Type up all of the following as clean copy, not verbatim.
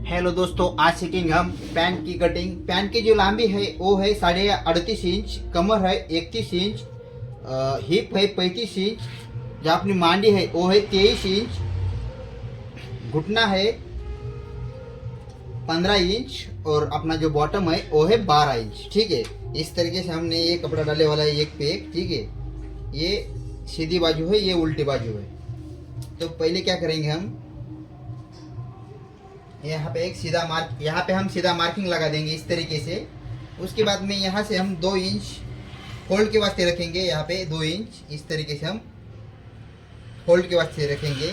Hello दोस्तों, आज सीखेंगे हम पैंट की कटिंग। पैंट की जो लंबी है वो है 38.5 इंच, कमर है 31 इंच, हिप है 35 इंच, जो अपनी मांडी है वो है 23 इंच, घुटना है 15 इंच और अपना जो बॉटम है वो है 12 इंच। ठीक है, इस तरीके से हमने ये कपड़ा डाले वाला है एक पे एक। ठीक है, ये सीधी बाजू है, ये उल्टी बाजू है। तो पहले क्या करेंगे हम, यहाँ पे एक सीधा मार्क, यहाँ पे हम सीधा मार्किंग लगा देंगे इस तरीके से। उसके बाद में यहाँ से हम 2 इंच फोल्ड के वास्ते रखेंगे, यहाँ पे 2 इंच इस तरीके से हम फोल्ड के वास्ते रखेंगे।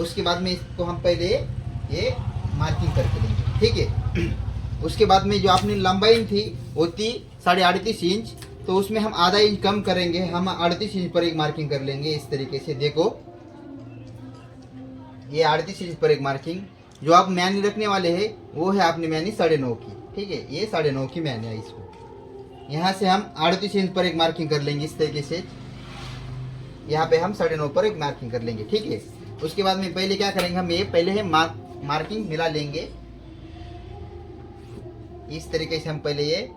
उसके बाद में इसको हम पहले ये मार्किंग करके लेंगे। ठीक है, उसके बाद में जो अपनी लंबाई थी वो थी 38.5 इंच, तो उसमें हम आधा इंच कम करेंगे, हम 38 इंच पर एक मार्किंग कर लेंगे इस तरीके से। देखो ये 38 इंच पर एक मार्किंग। जो आप मैनी रखने वाले हैं वो है अपनी मैनी 9.5 की। ठीक है, ये 9.5 की मैनी है। इसको यहाँ से हम 38 इंच पर एक मार्किंग कर लेंगे इस तरीके से। यहाँ पे हम 9.5 पर एक मार्किंग कर लेंगे। ठीक है, उसके बाद में पहले क्या करेंगे, हम ये पहले है मार्किंग मिला लेंगे इस तरीके से। हम पहले ये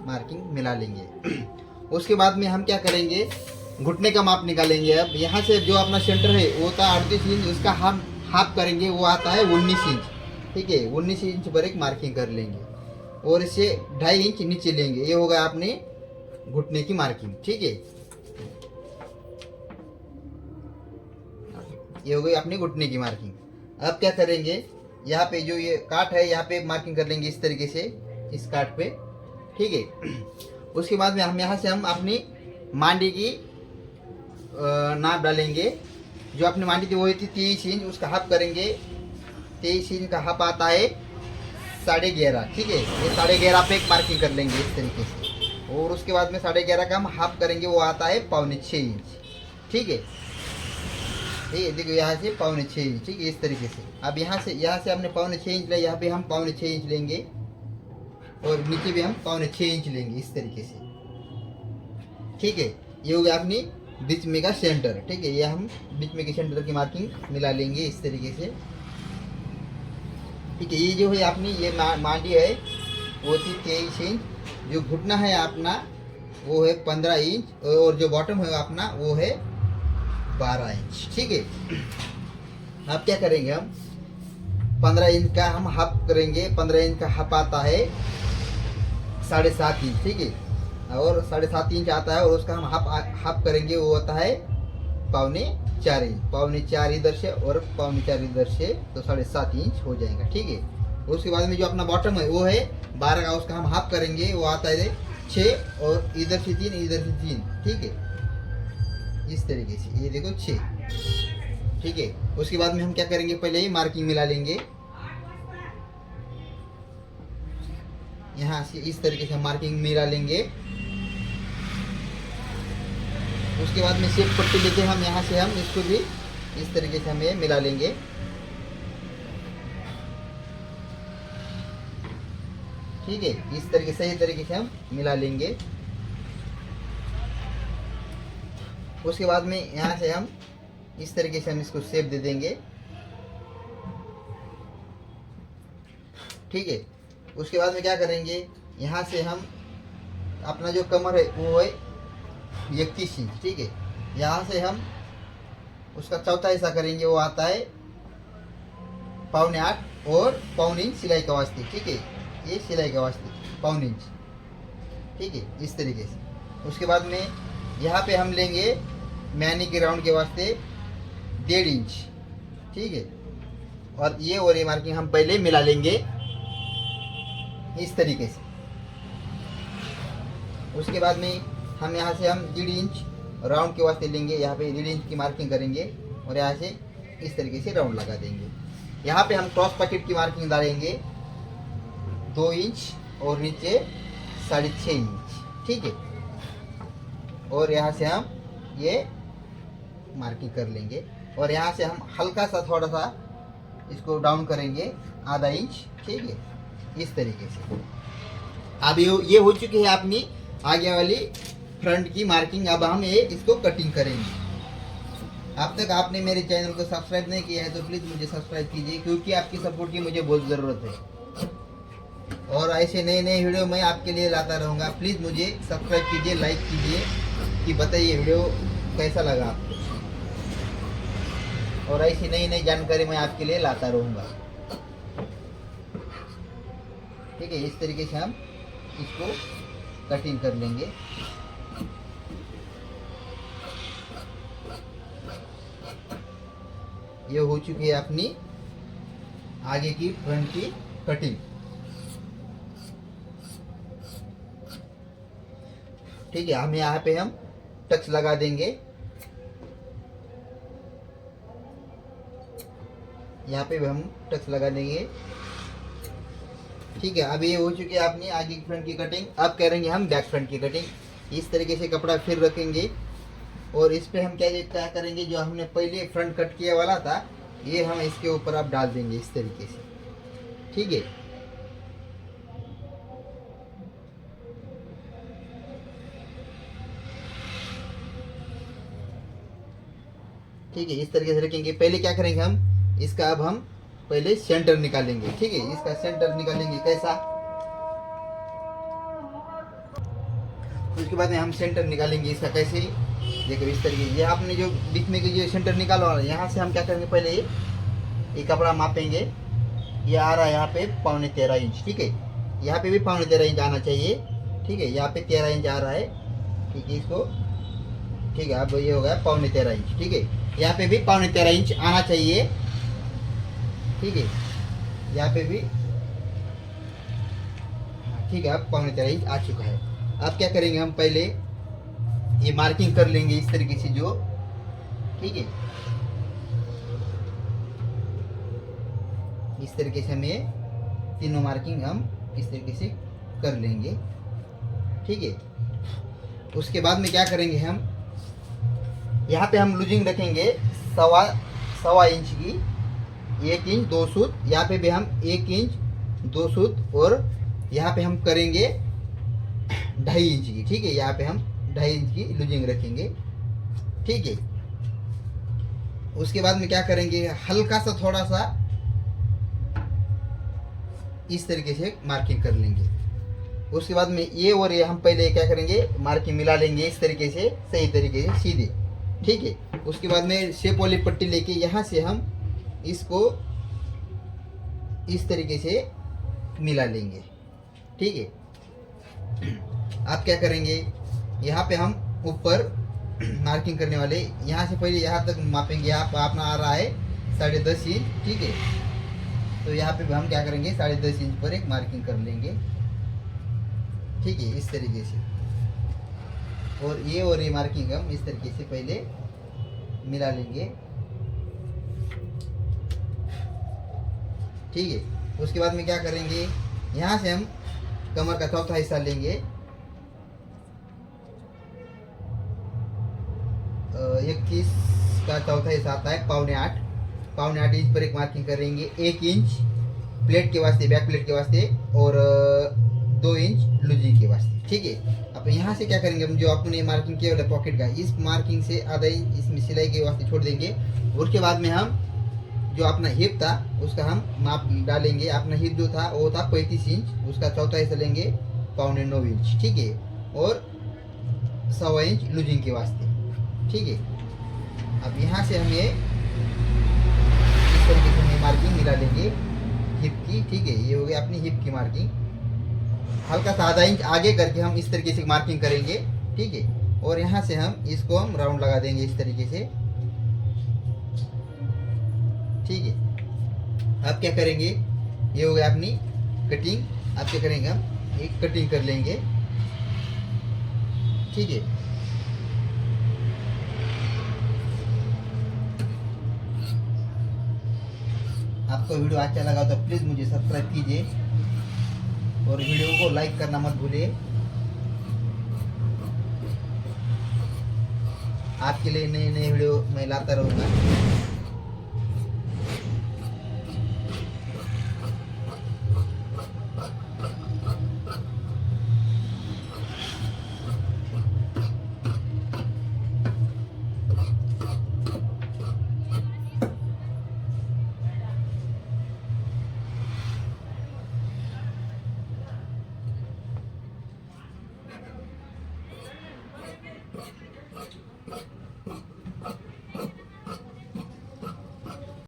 मार्किंग मिला लेंगे। उसके बाद में हम क्या करेंगे, घुटने का माप निकालेंगे। अब यहाँ से जो अपना सेंटर है वो था 38 इंच, उसका हम हाफ करेंगे, वो आता है 19 इंच। ठीक है, 19 इंच पर एक मार्किंग कर लेंगे और इसे 2.5 इंच नीचे लेंगे। ये होगा अपने घुटने की मार्किंग। ठीक है, ये हो गई अपनी घुटने की मार्किंग। अब क्या करेंगे, यहाँ पे जो ये काट है यहाँ पे मार्किंग कर लेंगे इस तरीके से, इस काट पे। ठीक है, उसके बाद में हम यहाँ से हम अपनी मांडी की नाप डालेंगे। जो अपनी मांडी थी वो थी 23 इंच, उसका हाफ करेंगे। 23 इंच का हाफ आता है 11.5। ठीक है, ये 11.5 पे एक मार्किंग कर लेंगे इस तरीके से। और उसके बाद में 11.5 का हम हाफ करेंगे, वो आता है 5.25 इंच। ठीक है, ठीक है, देखो यहाँ से 5.25 इंच। ठीक है, इस तरीके से। अब यहाँ से हमने 5.25 इंच लिया, यहाँ पे हम 5.25 इंच लेंगे और नीचे भी हम 5.25 इंच लेंगे इस तरीके से। ठीक है, ये हो गया अपनी बीच में का सेंटर। ठीक है, ये हम बीच में के सेंटर की मार्किंग मिला लेंगे इस तरीके से। ठीक है, ये जो है अपनी ये मांडी है वो थी 23 इंच, जो घुटना है अपना वो है 15 इंच और जो बॉटम है अपना वो है 12 इंच। ठीक है, अब क्या करेंगे, हम 15 इंच का हम हाफ करेंगे। 15 इंच का हाफ आता है 7.5 इंच। ठीक है, और 7.5 इंच आता है और उसका हम हाफ करेंगे, वो होता है 4.25 इंच। 4.25 इधर से और 4.25 इधर से, तो 7.5 इंच हो जाएगा। ठीक है, उसके बाद में जो अपना बॉटम है वो है 12 का, उसका हम हाफ करेंगे, वो आता है 6 और इधर से 3 इधर से 3। ठीक है, इस तरीके से, ये देखो 6। ठीक है, उसके बाद में हम क्या करेंगे, पहले ही मार्किंग मिला लेंगे। यहाँ से इस तरीके से मार्किंग मिला लेंगे। उसके बाद में शेप पट्टी लेके हम यहाँ से हम इसको भी इस तरीके से हम ये मिला लेंगे। ठीक है, इस तरीके से सही तरीके से हम मिला लेंगे। उसके बाद में यहाँ से हम इस तरीके से हम इसको शेप दे देंगे। ठीक है, उसके बाद में क्या करेंगे, यहाँ से हम अपना जो कमर है वो है 31 इंच। ठीक है, यहाँ से हम उसका चौथा हिस्सा करेंगे, वो आता है 7.25 और 1.25 इंच सिलाई का वास्ते। ठीक है, ये सिलाई का वास्ते 1.25 इंच। ठीक है, इस तरीके से। उसके बाद में यहाँ पे हम लेंगे मैनी के राउंड के वास्ते 1.5 इंच। ठीक है, और ये मार्किंग हम पहले मिला लेंगे इस तरीके से। उसके बाद में हम यहाँ से हम 1.5 इंच राउंड के वास्ते लेंगे, यहाँ पे 1.5 इंच की मार्किंग करेंगे और यहाँ से इस तरीके से राउंड लगा देंगे। यहाँ पे हम क्रॉस पॉकेट की मार्किंग डालेंगे 2 इंच और नीचे 6.5 इंच। ठीक है, और यहाँ से हम ये मार्किंग कर लेंगे और यहाँ से हम हल्का सा थोड़ा सा इसको डाउन करेंगे आधा इंच। ठीक है, इस तरीके से। अब ये हो चुकी है अपनी आगे वाली फ्रंट की मार्किंग। अब हम ये इसको कटिंग करेंगे। अब तक आपने मेरे चैनल को सब्सक्राइब नहीं किया है तो प्लीज़ मुझे सब्सक्राइब कीजिए, क्योंकि आपकी सपोर्ट की मुझे बहुत ज़रूरत है। और ऐसे नए नए वीडियो मैं आपके लिए लाता रहूँगा। प्लीज़ मुझे सब्सक्राइब कीजिए, लाइक कीजिए, कि बताइए वीडियो कैसा लगा आपको। और ऐसी नई नई जानकारी मैं आपके लिए लाता रहूँगा। ठीक है, इस तरीके से हम इसको कटिंग कर लेंगे। ये हो चुकी है अपनी आगे की फ्रंट की कटिंग। ठीक है, हम यहाँ पे हम टक्स लगा देंगे। यहाँ पे भी हम टक्स लगा देंगे। ठीक है, अब ये हो चुकी है अपनी आगे की फ्रंट की कटिंग। अब करेंगे हम बैक फ्रंट की कटिंग। इस तरीके से कपड़ा फिर रखेंगे और इस पे हम क्या करेंगे, जो हमने पहले फ्रंट कट किया वाला था ये हम इसके ऊपर अब डाल देंगे इस तरीके से। ठीक है, ठीक है, इस तरीके से रखेंगे। पहले क्या करेंगे हम इसका, अब हम पहले सेंटर निकालेंगे। ठीक है, इसका सेंटर निकालेंगे कैसा, उसके बाद में हम सेंटर निकालेंगे इसका कैसे। देखो इस तरीके, ये आपने जो बीच में जो सेंटर निकाला है, यहाँ से हम क्या करेंगे, पहले ये कपड़ा मापेंगे। ये आ रहा है यहाँ पे 13.25 इंच। ठीक है, यहाँ पे भी 13.25 इंच आना चाहिए। ठीक है, यहाँ पे 13 इंच आ रहा है। ठीक है, इसको ठीक है, अब ये हो गया 13.25 इंच। ठीक है, यहाँ पे भी 13.25 इंच आना चाहिए। ठीक है, यहाँ पे भी ठीक है, अब 13.25 इंच आ चुका है। अब क्या करेंगे, हम पहले ये मार्किंग कर लेंगे इस तरीके से जो। ठीक है, इस तरीके से हम ये तीनों मार्किंग हम इस तरीके से कर लेंगे। ठीक है, उसके बाद में क्या करेंगे, हम यहाँ पे हम लूजिंग रखेंगे सवा इंच की, 1 इंच 2 सूत। यहाँ पे भी हम 1 इंच 2 सूत और यहाँ पे हम करेंगे 2.5 इंच की। ठीक है, यहाँ पे हम 2.5 इंच की लूजिंग रखेंगे। ठीक है, उसके बाद में क्या करेंगे, हल्का सा थोड़ा सा इस तरीके से मार्किंग कर लेंगे। उसके बाद में ये और ये हम पहले क्या करेंगे, मार्किंग मिला लेंगे इस तरीके से, सही तरीके से सीधे। ठीक है, उसके बाद में शेप वाली पट्टी लेके यहाँ से हम इसको इस तरीके से मिला लेंगे। ठीक है, आप क्या करेंगे, यहाँ पे हम ऊपर मार्किंग करने वाले, यहाँ से पहले यहाँ तक मापेंगे। आप अपना आ रहा है 10.5 इंच। ठीक है, तो यहाँ पे हम क्या करेंगे, 10.5 इंच पर एक मार्किंग कर लेंगे। ठीक है, इस तरीके से। और ये मार्किंग हम इस तरीके से पहले मिला लेंगे। ठीक है, उसके बाद में क्या करेंगे, यहाँ से हम कमर का चौथा हिस्सा लेंगे। 21 का चौथा हिस्सा आता है 7.5 इंच पर एक मार्किंग करेंगे। 1 इंच प्लेट के वास्ते, बैक प्लेट के वास्ते, और 2 इंच लूजिंग के वास्ते। ठीक है, अब यहाँ से क्या करेंगे, हम जो अपने मार्किंग किया वाला पॉकेट का, इस मार्किंग से आधा इंच इसमें सिलाई के वास्ते छोड़ देंगे। उसके बाद में हम जो अपना हिप था उसका हम माप डालेंगे। अपना हिप जो था वो था 35 इंच, उसका चौथा हिस्सा लेंगे 9.25 इंच। ठीक है, और 1.25 इंच लूजिंग के वास्ते। ठीक है, अब यहाँ से हम ये इस तरीके से हम मार्किंग मिला लेंगे हिप की। ठीक है, ये हो गया अपनी हिप की मार्किंग। हल्का सा आधा इंच आगे करके हम इस तरीके से मार्किंग करेंगे। ठीक है, और यहाँ से हम इसको हम राउंड लगा देंगे इस तरीके से। ठीक है, अब क्या करेंगे, ये हो गया अपनी कटिंग। अब क्या करेंगे, हम एक कटिंग कर लेंगे। ठीक है, आपको वीडियो अच्छा लगा तो प्लीज़ मुझे सब्सक्राइब कीजिए और वीडियो को लाइक करना मत भूलिए। आपके लिए नए नए वीडियो मैं लाता रहूँगा।